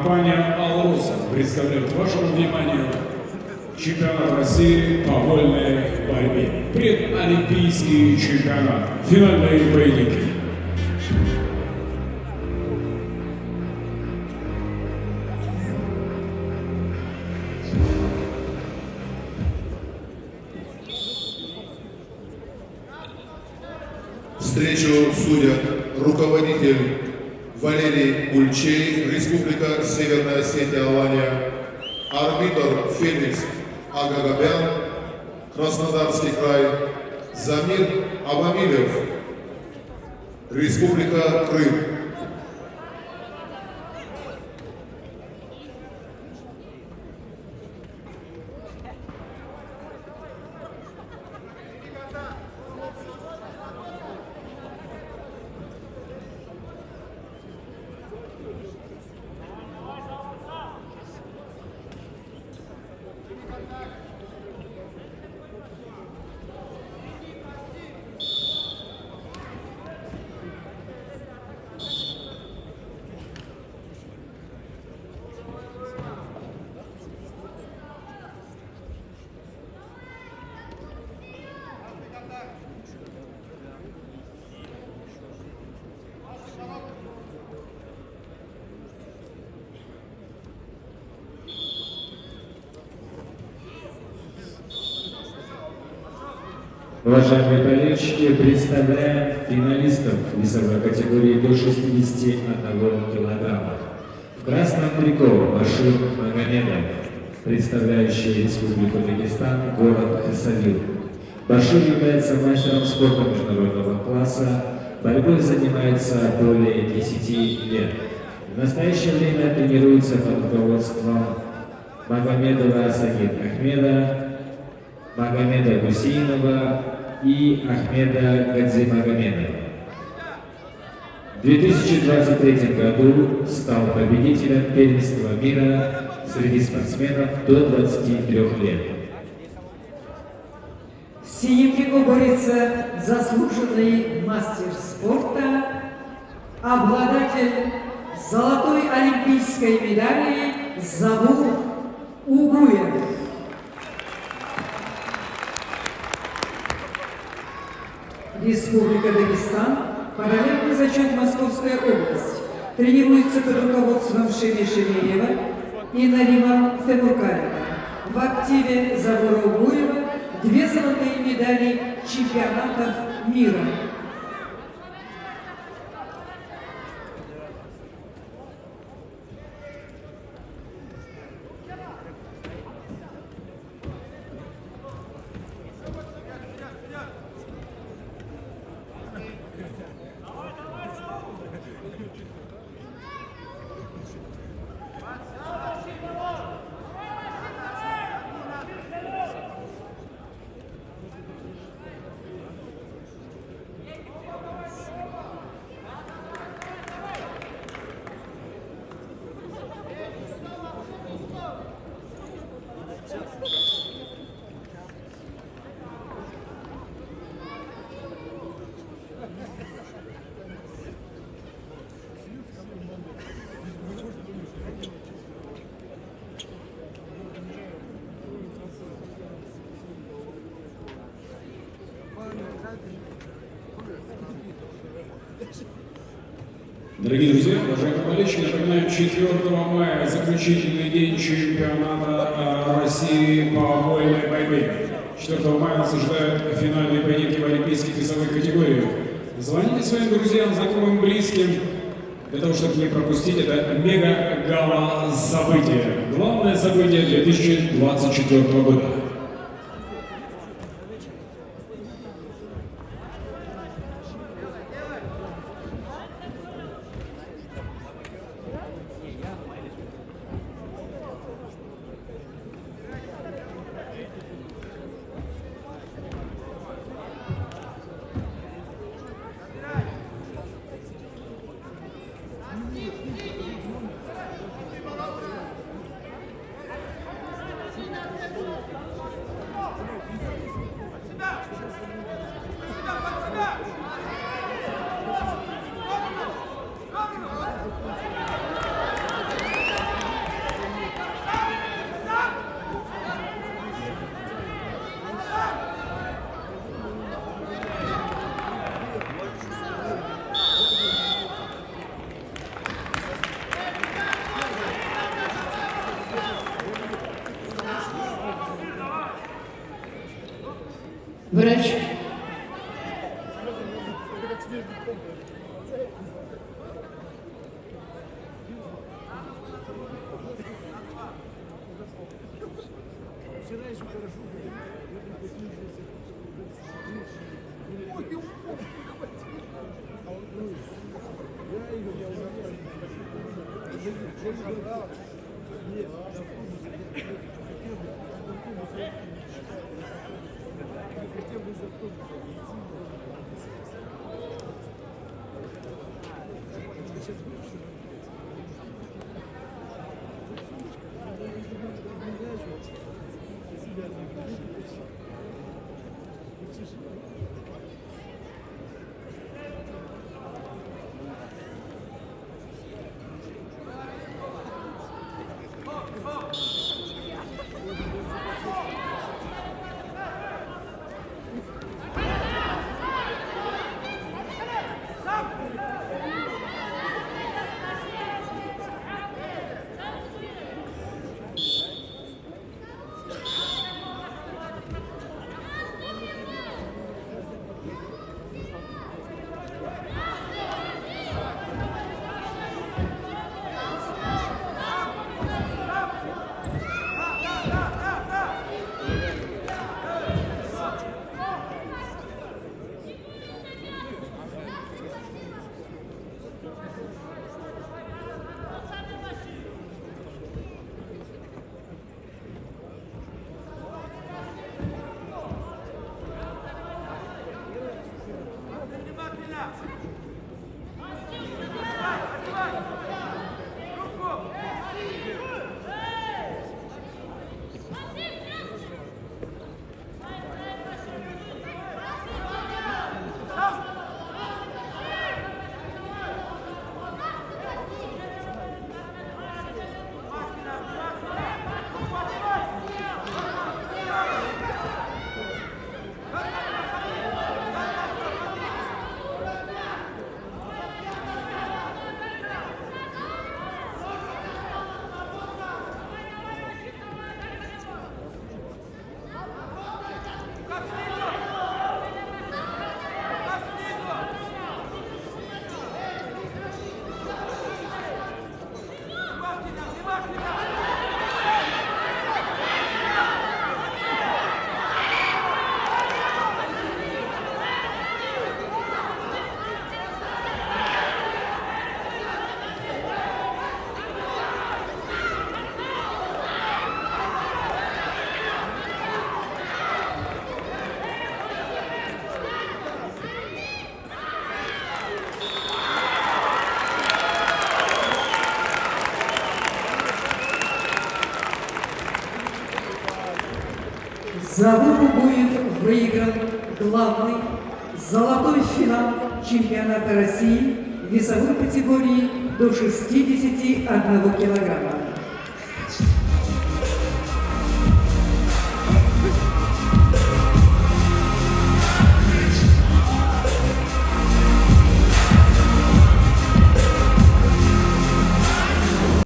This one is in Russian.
Компания «Алроса» представляет вашему вниманию чемпионат России по вольной борьбе. Предолимпийский чемпионат. Финальные поединки. Встречу судят руководитель Валерий Ульчей, Республика Северная Осетия-Алания, арбитр Феникс Агагабян, Краснодарский край, Замир Авамилев, Республика Крым. Уважаемые болельщики, представляем финалистов весовой категории до 61 килограмма. В красном трико Башир Магомедов, представляющий Республику Дагестан, город Хасавюрт. Башир является мастером спорта международного класса, борьбой занимается более 10 лет. В настоящее время тренируется под руководством Магомедова Сагид Ахмеда, Магомеда Гусейнова и Ахмеда Гадзимагомедова. В 2023 году стал победителем первенства мира среди спортсменов до 23 лет. В синем трико борется заслуженный мастер спорта, обладатель золотой олимпийской медали Завур Угуев. Республика Дагестан, параллельный зачет Московская область. Тренируется под руководством Шими Шемеева и Нарима Темуркаева. В активе Завура Угуева 2 золотые медали чемпионатов мира. Дорогие друзья, уважаемые болельщики, напоминаем, 4 мая заключительный день чемпионата России по вольной борьбе. 4 мая нас ожидают финальные поединки в олимпийских весовых категориях. Звоните своим друзьям, знакомым, близким, для того, чтобы не пропустить это мега-гала событие. Главное событие 2024 года. Врач. Завод Буев выиграл главный золотой финал чемпионата России в весовой категории до 61 килограмма.